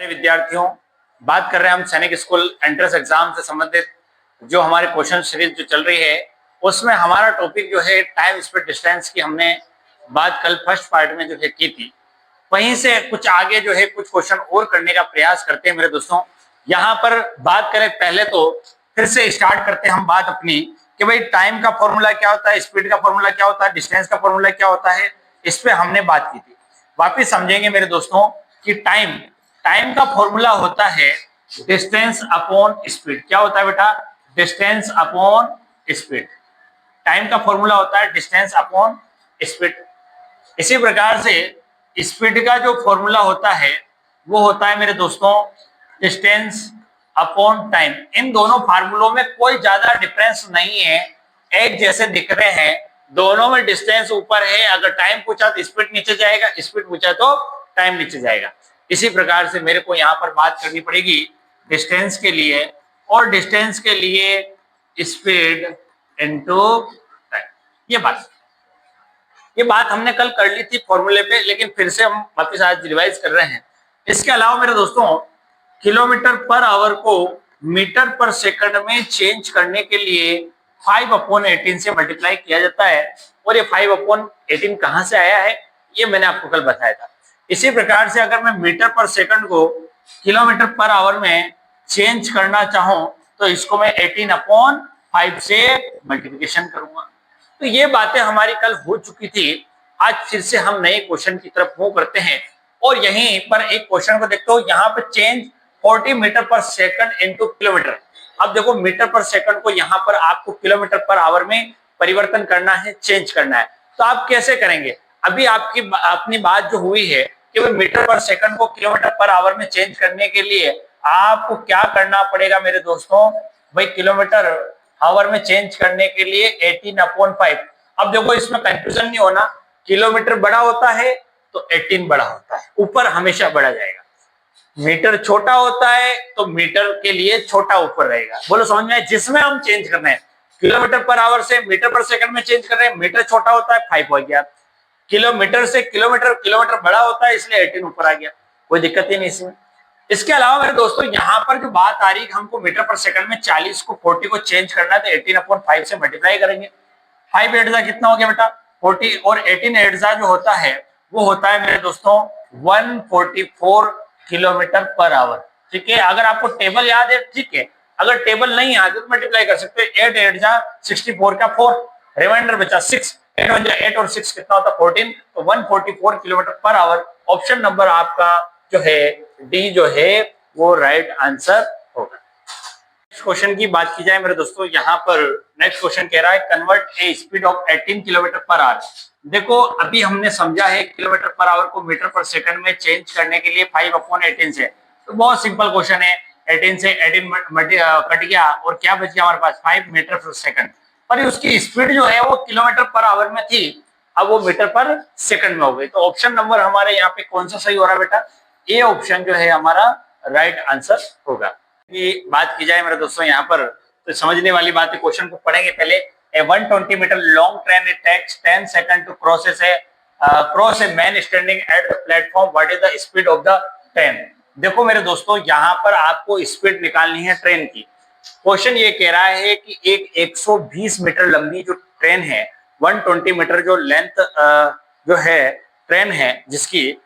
विद्यार्थियों, बात कर रहे हैं हम सैनिक स्कूल एंट्रेंस एग्जाम से संबंधित जो हमारे क्वेश्चन सीरीज जो चल रही है उसमें हमारा टॉपिक जो है टाइम स्पीड डिस्टेंस की हमने बात कल फर्स्ट पार्ट में जो है की थी। वहीं से कुछ आगे जो है कुछ क्वेश्चन और करने का प्रयास करते हैं मेरे दोस्तों। यहाँ पर बात करें पहले तो फिर से स्टार्ट करते हैं हम बात अपनी कि भाई टाइम का फॉर्मूला क्या होता है, स्पीड का फॉर्मूला क्या होता है, डिस्टेंस का फॉर्मूला क्या होता है, इस पे हमने बात की थी। वापिस समझेंगे मेरे दोस्तों कि टाइम का फॉर्मूला होता है डिस्टेंस अपॉन स्पीड। क्या होता है बेटा? Distance upon speed. टाइम का फॉर्मूला होता है डिस्टेंस अपॉन स्पीड। इसी प्रकार से स्पीड का जो फॉर्मूला होता है वो होता है मेरे दोस्तों डिस्टेंस अपॉन टाइम। इन दोनों फार्मूलों में कोई ज्यादा डिफरेंस नहीं है, एक जैसे दिख रहे हैं, दोनों में डिस्टेंस ऊपर है। अगर टाइम पूछा तो स्पीड नीचे जाएगा, स्पीड पूछा तो टाइम नीचे जाएगा। इसी प्रकार से मेरे को यहाँ पर बात करनी पड़ेगी डिस्टेंस के लिए, और डिस्टेंस के लिए स्पीड इनटू टाइम। ये बात हमने कल कर ली थी फॉर्मूले पे, लेकिन फिर से हम वापस आज रिवाइज कर रहे हैं। इसके अलावा मेरे दोस्तों किलोमीटर पर आवर को मीटर पर सेकंड में चेंज करने के लिए 5/18 से मल्टीप्लाई किया जाता है। और ये 5/18 कहां से आया है ये मैंने आपको कल बताया था। इसी प्रकार से अगर मैं मीटर पर सेकंड को किलोमीटर पर आवर में चेंज करना चाहूं तो इसको मैं 18/5 से मल्टीप्लिकेशन करूंगा। तो ये बातें हमारी कल हो चुकी थी। आज फिर से हम नए क्वेश्चन की तरफ मूव करते हैं और यहीं पर एक क्वेश्चन को देखते हो। यहाँ पर चेंज 40 मीटर पर सेकंड इनटू किलोमीटर। अब देखो मीटर पर सेकंड को यहाँ पर आपको किलोमीटर पर आवर में परिवर्तन करना है, चेंज करना है। तो आप कैसे करेंगे? अभी आपकी अपनी बात जो हुई है कि मीटर पर सेकंड को किलोमीटर पर आवर में चेंज करने के लिए आपको क्या करना पड़ेगा मेरे दोस्तों? भाई किलोमीटर आवर में चेंज करने के लिए 18/5। अब देखो इसमें कंफ्यूजन नहीं होना, किलोमीटर बड़ा होता है तो 18 बड़ा होता है, ऊपर हमेशा बढ़ा जाएगा। मीटर छोटा होता है तो मीटर के लिए छोटा ऊपर रहेगा। बोलो समझ में? जिसमें हम चेंज कर रहे हैं किलोमीटर पर आवर से मीटर पर सेकंड में चेंज कर रहे हैं, मीटर छोटा होता है 5 हो गया, किलोमीटर से किलोमीटर बड़ा होता है इसलिए 18 ऊपर आ गया। कोई दिक्कत ही नहीं इसमें। इसके अलावा मेरे दोस्तों यहाँ पर जो बात आ रही है हमको मीटर पर सेकंड में 40 को 40 को चेंज करना है तो 18/5 से मल्टीप्लाई करेंगे। 5 एट जा कितना हो गया बेटा? 40, और 18 एट जा जो होता है वो होता है मेरे दोस्तों 144 किलोमीटर पर आवर। ठीक है, अगर आपको टेबल याद है ठीक है, अगर टेबल नहीं याद है तो मल्टीप्लाई कर सकते हो। 8 एट जा 64 का 4, रिमाइंडर बचा 6, 8 और 6 कितना होता है 14, तो 144 kilometre per our. Option number आपका जो है डी जो है वो राइट आंसर होगा। नेक्स्ट क्वेश्चन की बात की जाए मेरे दोस्तों, यहाँ पर नेक्स्ट क्वेश्चन कह रहा है convert A speed of 18 kilometre per our. देखो अभी हमने समझा है किलोमीटर पर आवर को मीटर पर सेकंड में चेंज करने के लिए 5/18 से, तो बहुत सिंपल क्वेश्चन है। 18 से 18 कट गया और क्या बच गया हमारे पास? 5 मीटर पर सेकंड। पर उसकी स्पीड जो है वो किलोमीटर पर आवर में थी, अब वो मीटर पर सेकंड में हो गई। तो ऑप्शन नंबर हमारे यहाँ पे कौन सा सही हो रहा है बेटा? ए ऑप्शन जो है हमारा राइट आंसर होगा। की बात की जाए मेरे दोस्तों यहाँ पर तो समझने वाली बात है, क्वेश्चन को पढ़ेंगे पहले। A 120 metre long train it takes 10 second to cross a man standing at the platform, what is the speed of the train? देखो मेरे दोस्तों यहाँ पर आपको स्पीड निकालनी है ट्रेन की। क्वेश्चन ये कह रहा है कि एक 120 मीटर लंबी जो ट्रेन है, 120 मीटर जो लेंथ जो है ट्रेन है जिसकी,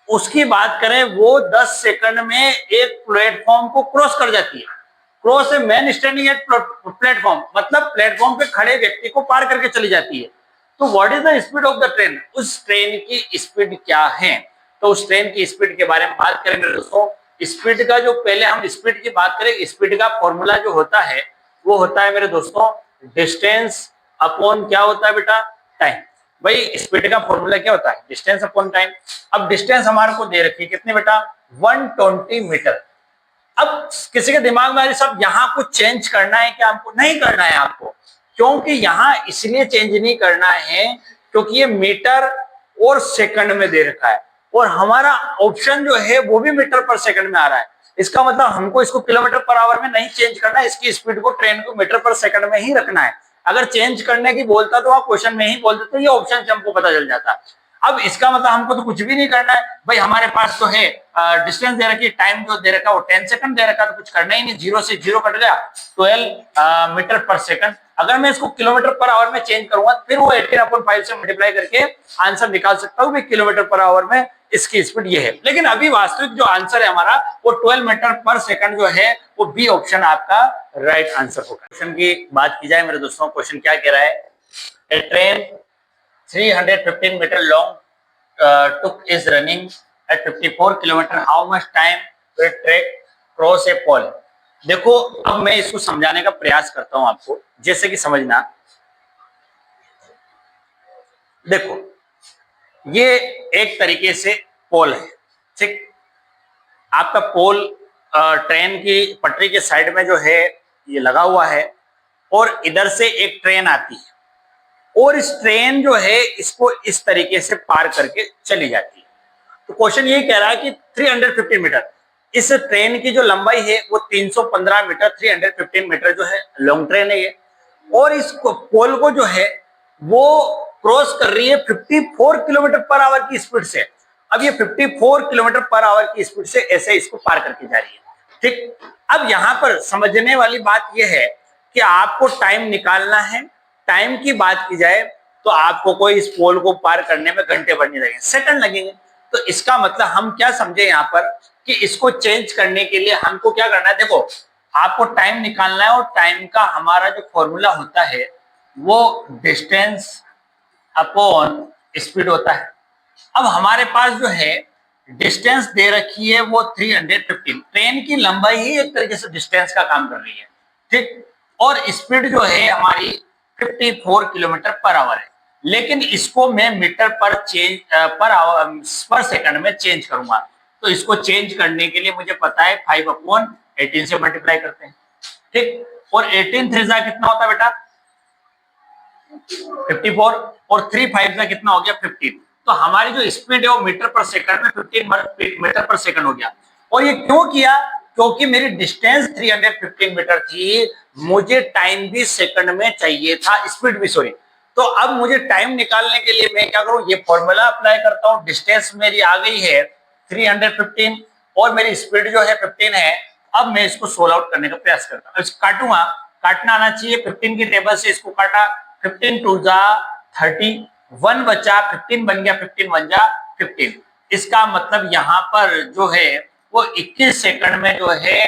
उसकी बात करें वो 10 सेकंड में एक प्लेटफॉर्म को क्रॉस कर जाती है। Cross a man standing eight platform मतलब प्लेटफॉर्म पे खड़े व्यक्ति को पार करके चली जाती है। तो what is the speed of the train? उस ट्रेन की स्पीड क्या है? तो उस ट्रेन की स्पीड के बारे में बात करें मेरे दोस्तों। स्पीड का जो पहले हम स्पीड की बात करें, स्पीड का फॉर्मूला जो होता है वो होता है मेरे दोस्तों डिस्टेंस अपॉन क्या होता है बेटा? टाइम। भाई स्पीड का फॉर्मूला क्या होता है? Distance upon time. अब डिस्टेंस हमारे को दे रखी है कितने बेटा? 120 मीटर। अब किसी के दिमाग में सब यहाँ कुछ चेंज करना है क्या? हमको नहीं करना है आपको, क्योंकि यहाँ इसलिए चेंज नहीं करना है क्योंकि ये मीटर और सेकंड में दे रखा है और हमारा ऑप्शन जो है वो भी मीटर पर सेकंड में आ रहा है। इसका मतलब हमको इसको किलोमीटर पर आवर में नहीं चेंज करना है, इसकी स्पीड को ट्रेन को मीटर पर सेकंड में ही रखना है। अगर चेंज करने की बोलता तो आप क्वेश्चन में ही बोल देते, ये ऑप्शन से हमको पता चल जाता। अब इसका मतलब हमको तो कुछ भी नहीं करना है भाई, हमारे पास तो है डिस्टेंस दे रखी है, टाइम जो दे रखा है वो 10 सेकंड दे रखा है, तो कुछ करना ही नहीं, 0 से 0 कट गया, 12 मीटर पर सेकंड। अगर मैं इसको किलोमीटर पर आवर में चेंज करूंगा फिर वो 18/5 से मल्टीप्लाई करके आंसर निकाल सकता हूं, किलोमीटर पर आवर में इसकी स्पीड ये है। लेकिन अभी वास्तविक जो आंसर है हमारा वो 12 मीटर पर सेकंड जो है वो बी ऑप्शन आपका राइट आंसर होगा। क्वेश्चन की बात की जाए मेरे दोस्तों, क्वेश्चन क्या कह रहा है, a train 315 metre long took is running at 54 kilometre, how much time will it take cross a pole. देखो अब मैं इसको समझाने का प्रयास करता हूं आपको, जैसे कि समझना, देखो ये एक तरीके से पोल है, ठीक, आपका पोल ट्रेन की पटरी के साइड में जो है ये लगा हुआ है, और इधर से एक ट्रेन आती है और इस ट्रेन जो है इसको इस तरीके से पार करके चली जाती है। तो क्वेश्चन ये कह रहा है कि 315 मीटर, इस ट्रेन की जो लंबाई है वो 315 मीटर, 315 मीटर जो है लॉन्ग ट्रेन है ये, और इस पोल को जो है वो क्रॉस कर रही है 54 किलोमीटर पर आवर की स्पीड से। अब ये 54 किलोमीटर पर आवर की स्पीड से ऐसे इसको पार करके जा रही है, ठीक। अब यहां पर समझने वाली बात यह है कि आपको टाइम निकालना है। टाइम की बात की जाए तो आपको कोई इस पोल को पार करने में घंटे भर नहीं लगेंगे, सेकंड लगेंगे। तो इसका मतलब हम क्या समझे यहाँ पर कि इसको चेंज करने के लिए हमको क्या करना है, देखो आपको टाइम निकालना है और टाइम का हमारा जो फॉर्मूला होता है वो डिस्टेंस अपॉन स्पीड होता है। अब हमारे पास जो है डिस्टेंस दे रखी है वो 315, ट्रेन की लंबाई ही एक तरीके से डिस्टेंस का काम कर रही है, ठीक, और स्पीड जो है हमारी 54 किलोमीटर पर आवर है। लेकिन इसको मैं मीटर पर चेंज पर सेकंड में चेंज करूंगा, तो इसको चेंज करने के लिए मुझे पता है 5/18 से मल्टीप्लाई करते हैं, ठीक, और 18 3 कितना होता है बेटा 54, और 3 5 कितना हो गया 15। तो हमारी जो स्पीड है वो मीटर पर सेकंड में 15 मीटर पर सेकंड हो गया। और ये क्यों किया, क्योंकि मेरी डिस्टेंस 315 मीटर थी, मुझे टाइम भी सेकंड में चाहिए था, स्पीड भी, सॉरी। तो अब मुझे टाइम निकालने के लिए मैं क्या करूं, ये फॉर्मूला अप्लाई करता हूं। डिस्टेंस मेरी आ गई है 315 और मेरी स्पीड जो है 15 है। अब मैं इसको सोल्व आउट करने का प्रयास करता हूं, काटूंगा, काटना आना चाहिए। 15 की टेबल से इसको काटा, 15 2 जा 30, 1 बचा, 15 बन गया, 15 1 जा 15। इसका मतलब यहाँ पर जो है वो 21 सेकंड में जो है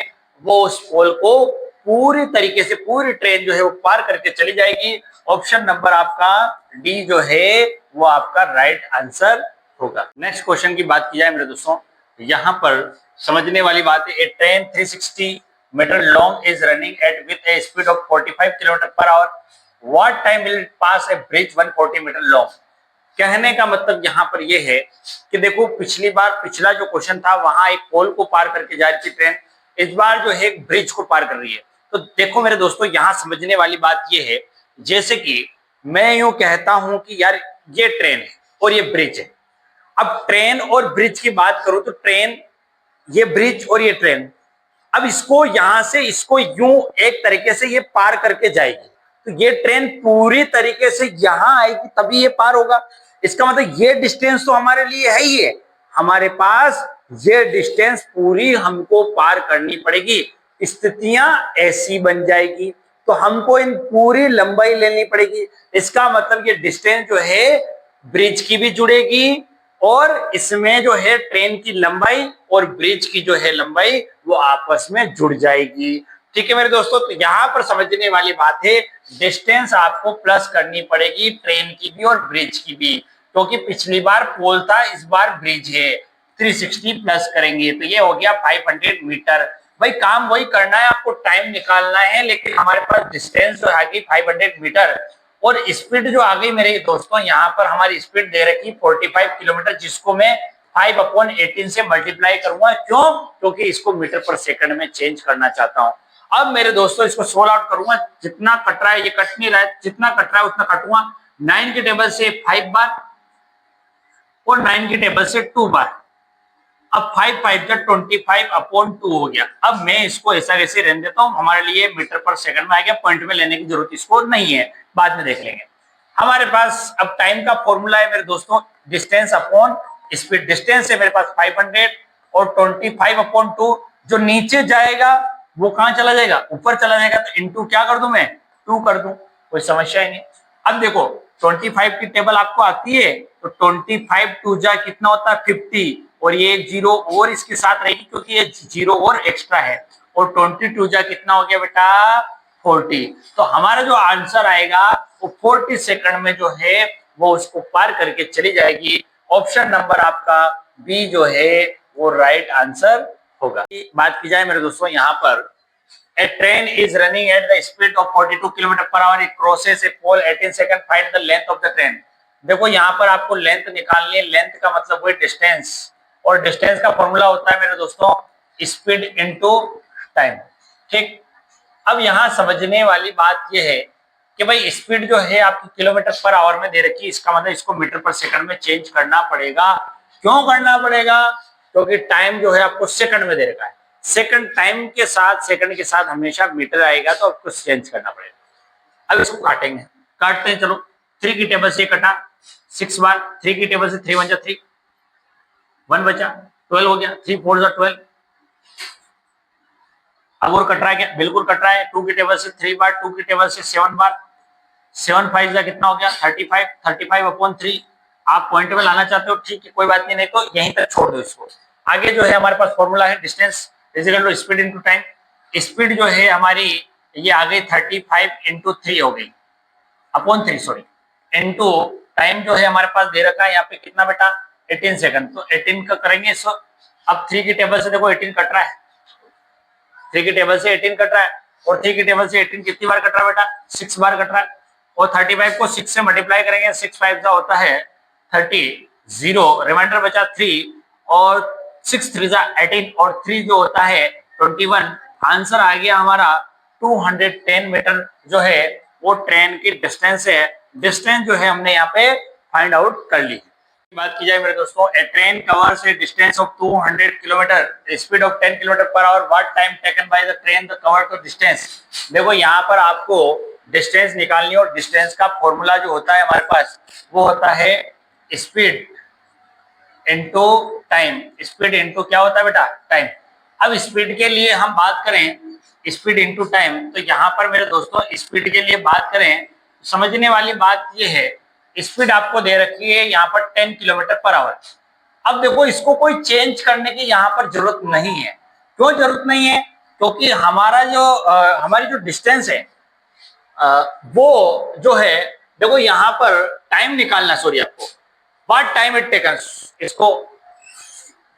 वो उस पोल को पूरी तरीके से पूरी ट्रेन जो है वो पार करके चली जाएगी। ऑप्शन नंबर आपका डी जो है वो आपका राइट आंसर होगा। नेक्स्ट क्वेश्चन की बात की जाए मेरे दोस्तों, यहाँ पर समझने वाली बात है, a train 360 metre long is running at with a speed of 45 kilometre per hour, what time will it pass a bridge 140 metre long. कहने का मतलब यहाँ पर यह है कि देखो पिछली बार पिछला जो क्वेश्चन था वहां एक पोल को पार करके जा रही थी ट्रेन, इस बार जो है एक ब्रिज को पार कर रही है। तो देखो मेरे दोस्तों यहाँ समझने वाली बात यह है, जैसे कि मैं यूं कहता हूं कि यार ये ट्रेन है और ये ब्रिज है। अब ट्रेन और ब्रिज की बात करूं तो ट्रेन, ये ब्रिज और ये ट्रेन, अब इसको यहां से इसको यूं एक तरीके से ये पार करके जाएगी, तो ये ट्रेन पूरी तरीके से यहां आएगी तभी ये पार होगा। इसका मतलब ये डिस्टेंस तो हमारे लिए है ही है, हमारे पास ये डिस्टेंस पूरी हमको पार करनी पड़ेगी। स्थितियां ऐसी बन जाएगी तो हमको इन पूरी लंबाई लेनी पड़ेगी। इसका मतलब ये डिस्टेंस जो है ब्रिज की भी जुड़ेगी और इसमें जो है ट्रेन की लंबाई और ब्रिज की जो है लंबाई वो आपस में जुड़ जाएगी। ठीक है मेरे दोस्तों, तो यहाँ पर समझने वाली बात है, डिस्टेंस आपको प्लस करनी पड़ेगी ट्रेन की भी और ब्रिज की भी, क्योंकि पिछली बार पोल था इस बार ब्रिज है। 360 प्लस करेंगे तो ये हो गया 500 मीटर। भाई काम वही करना है, आपको टाइम निकालना है, लेकिन हमारे पास डिस्टेंस जो आ गई 500 मीटर और स्पीड जो आ गई मेरे दोस्तों, यहाँ पर हमारी स्पीड दे रखी 45 किलोमीटर, जिसको मैं 5/18 से मल्टीप्लाई करूंगा। क्यों? क्योंकि इसको मीटर पर सेकंड में चेंज करना चाहता हूं। अब मेरे दोस्तों इसको सोल्व आउट करूंगा, जितना कट रहा है ये कट नहीं रहा है, जितना कट रहा है उतना कटूंगा। 9 की टेबल से 5 बार और 9 की टेबल से 2 बार। अब 5 5 जा 25/2 हो गया। अब मैं इसको ऐसा कैसे रहने देता हूं, हमारे लिए मीटर पर सेकंड में आ गया, पॉइंट में लेने की जरूरत इसको नहीं है, बाद में देख लेंगे। हमारे पास अब टाइम का फॉर्मूला है मेरे दोस्तों, डिस्टेंस अपॉन स्पीड। डिस्टेंस है मेरे पास 500 और 25/2 जो नीचे जाएगा वो कहां चला जाएगा, ऊपर चला जाएगा, तो इंटू क्या कर दूं मैं, 2 कर दूं, कोई समस्या ही नहीं। अब देखो 25 की टेबल आपको आती है, तो 25 टू जा कितना होता है 50, और ये एक जीरो और इसके साथ रहेगी क्योंकि ये जीरो और एक्स्ट्रा है, और 22 जा कितना हो गया बेटा 40। तो हमारा जो आंसर आएगा वो 40 सेकंड में जो है वो उसको पार करके चली जाएगी। ऑप्शन नंबर आपका बी जो है वो राइट आंसर होगा। बात की जाए मेरे दोस्तों यहाँ पर, A train is running at the speed of 42 km per hour. It crosses a pole 18 seconds. Find the length of the train. देखो यहाँ पर आपको लेंथ निकालनी है। लेंथ का मतलब वही डिस्टेंस, और डिस्टेंस का फॉर्मूला होता है मेरे दोस्तों स्पीड इनटू टाइम। ठीक, अब यहाँ समझने वाली बात यह है कि भाई स्पीड जो है आपकी किलोमीटर पर आवर में दे रखी है, इसका मतलब इसको मीटर पर सेकंड में चेंज करना पड़ेगा। क्यों करना पड़ेगा, क्योंकि टाइम जो है आपको सेकंड में दे रखा है। सेकंड टाइम के साथ, सेकंड के साथ हमेशा मीटर आएगा, तो आपको चेंज करना पड़ेगा। अब इसको काटेंगे, काटते हैं, चलो 3 की टेबल से कटा 6 बार, 3 की टेबल से 3 1 जा 3, 1 बचा, 12 हो गया, 3 4 जा 12। अब और कट रहा है क्या, बिल्कुल कट रहा है। 2 की टेबल से 3 बार, 2 की टेबल से 7 बार, 7 5 जा कितना हो गया 35, 35/3। आप पॉइंट में लाना चाहते हो, ठीक है, कोई बात नहीं, नहीं तो यहीं तक छोड़ दो इसको। आगे जो है हमारे पास फॉर्मूला है distance is equal to speed into time. Speed जो है हमारी ये आ गई 35 × 3 हो गई, अपॉन 3 सॉरी, इनटू टाइम जो है हमारे पास दे रखा है यहाँ पे कितना बेटा 18 सेकंड, तो 18 का करेंगे इसको। अब 3 की टेबल से देखो 18 कट रहा है, 3 की टेबल से 18 कट रहा है, और 3 की टेबल से 18 कितनी बार कट रहा है बेटा 6 बार कट रहा है, और 35 को 6 से मल्टीप्लाई करेंगे, 6 5 का होता है 30, 0 रिमाइंडर बचा 3, और 6 3 जा 18, और 3 जो होता है 21। आंसर आ गया हमारा 210 मीटर जो है वो ट्रेन की डिस्टेंस है। डिस्टेंस जो है हमने यहाँ पे फाइंड आउट कर ली। बात की जाए मेरे दोस्तों, a train covers a distance of 200 kilometre, speed of 10 kilometre per hour, what time taken by the train the cover to distance. देखो यहाँ पर आपको डिस्टेंस निकालनी, और डिस्टेंस का फॉर्मूला जो होता है हमारे पास वो होता है speed into time. Speed into क्या होता है बेटा टाइम। अब स्पीड के लिए हम बात करें, स्पीड इनटू टाइम, तो यहाँ पर मेरे दोस्तों स्पीड के लिए बात करें, समझने वाली बात ये है, स्पीड आपको दे रखी है यहाँ पर 10 किलोमीटर पर आवर। अब देखो इसको कोई चेंज करने की यहाँ पर जरूरत नहीं है। क्यों जरूरत नहीं है, क्योंकि हमारा जो हमारी जो डिस्टेंस है वो जो है, देखो यहाँ पर टाइम निकालना, सॉरी आपको व्हाट टाइम इट टेकन, इसको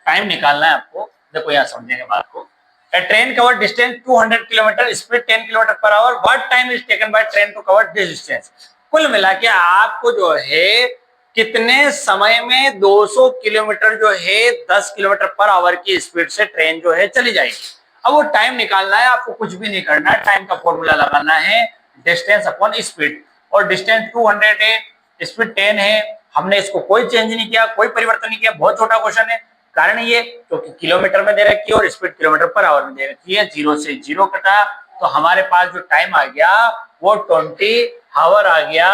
टाइम निकालना है आपको। देखो यहाँ समझेंगे बात को। A train covered distance 200 kilometre, speed 10 kilometre per hour, what time is taken by train to cover this distance. कुल मिला के आपको जो है कितने समय में 200 किलोमीटर जो है 10 किलोमीटर पर आवर की स्पीड से ट्रेन जो है चली जाएगी। अब वो टाइम निकालना है, आपको कुछ भी नहीं करना है, टाइम का फॉर्मूला लगाना है डिस्टेंस अपॉन स्पीड, और डिस्टेंस 200 है, स्पीड 10 है, हमने इसको कोई चेंज नहीं किया, कोई परिवर्तन नहीं किया। बहुत छोटा क्वेश्चन है, कारण ये क्योंकि किलोमीटर में दे रखी है और स्पीड किलोमीटर पर आवर में दे रखी है। 0 से 0 कटा, तो हमारे पास जो टाइम आ गया वो 20 आवर आ गया।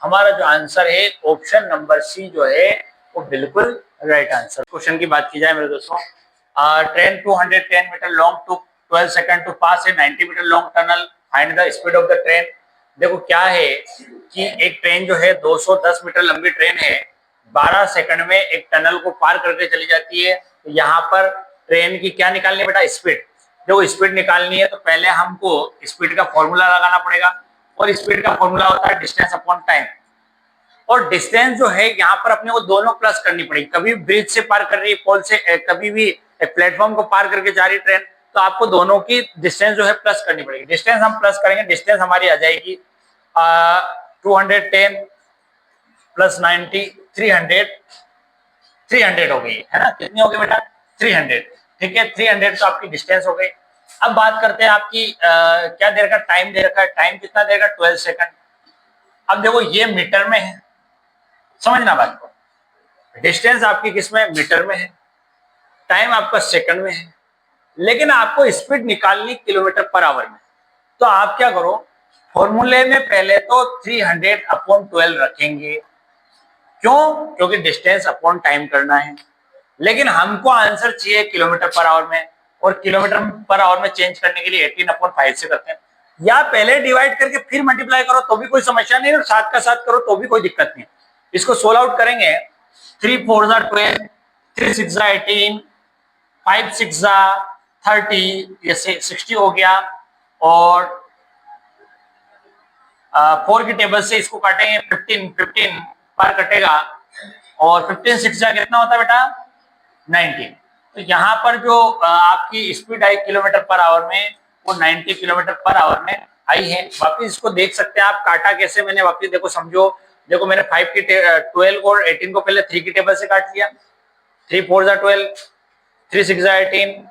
हमारा जो आंसर है ऑप्शन नंबर सी जो है वो बिल्कुल राइट आंसर। क्वेश्चन की बात की जाए मेरे दोस्तों, train 210 metre long to 12 second to pass a 90 metre long tunnel, find the speed of the train. देखो क्या है कि एक ट्रेन जो है 210 मीटर लंबी ट्रेन है, 12 सेकंड में एक टनल को पार करके चली जाती है। तो यहाँ पर ट्रेन की क्या निकालनी है बेटा स्पीड। देखो स्पीड निकालनी है तो पहले हमको स्पीड का फॉर्मूला लगाना पड़ेगा, और स्पीड का फॉर्मूला होता है डिस्टेंस अपॉन टाइम। और डिस्टेंस जो है यहाँ पर अपने को दोनों प्लस करनी पड़ेगी। कभी ब्रिज से पार कर रही है, पोल से, कभी भी प्लेटफॉर्म को पार करके जा रही ट्रेन, तो आपको दोनों की डिस्टेंस जो है प्लस करनी पड़ेगी। डिस्टेंस हम प्लस करेंगे, डिस्टेंस हमारी आ जाएगी 210 प्लस 90 300 हो गई है ना। कितनी हो गई बेटा 300, ठीक है, 300 तो आपकी डिस्टेंस हो गई। अब बात करते हैं आपकी क्या दे रखा, टाइम दे रखा है। टाइम कितना दे रखा 12 सेकंड। अब देखो ये मीटर में है, समझना बात को। डिस्टेंस आपकी किसमें मीटर में है, टाइम आपका सेकंड में है, लेकिन आपको स्पीड निकालनी किलोमीटर पर आवर में। तो आप क्या करो, फॉर्मूले में पहले तो 300/12 रखेंगे, क्यों? क्योंकि डिस्टेंस अपॉन टाइम करना है, लेकिन हमको आंसर चाहिए किलोमीटर पर आवर में, और किलोमीटर पर आवर में चेंज करने के लिए 18/5 से करते हैं। या पहले डिवाइड करके फिर मल्टीप्लाई करो तो भी कोई समस्या नहीं, और साथ का साथ करो तो भी कोई दिक्कत नहीं। इसको सोल्व आउट करेंगे, 3 4 12, 3 6 18, 5 6 30, ये 60 हो गया, और 4 की टेबल से इसको काटेंगे 15 पर कटेगा, और 15 6 कितना होता है बेटा? 19। तो यहाँ पर जो आपकी speed I kilometre per our में, वो 90 किलोमीटर पर आवर में आई है। वापिस इसको देख सकते हैं आप, काटा कैसे मैंने, वापिस देखो समझो। देखो मैंने 5 की 12 और 18 को पहले 3 की टेबल से काट लिया, 3 4 12, 3 6 18,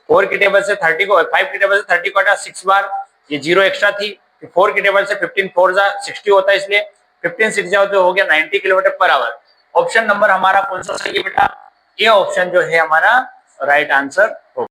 4 की टेबल से 30 को, 5 की टेबल से 30 को काटा 6 बार, ये 0 एक्स्ट्रा थी। 4 की टेबल से 15 4 60 होता है, इसलिए 15 6 जो हो गया 90 kilometre per our. Option number हमारा कौन सा सही है बेटा? ये ऑप्शन जो है हमारा राइट आंसर होगा।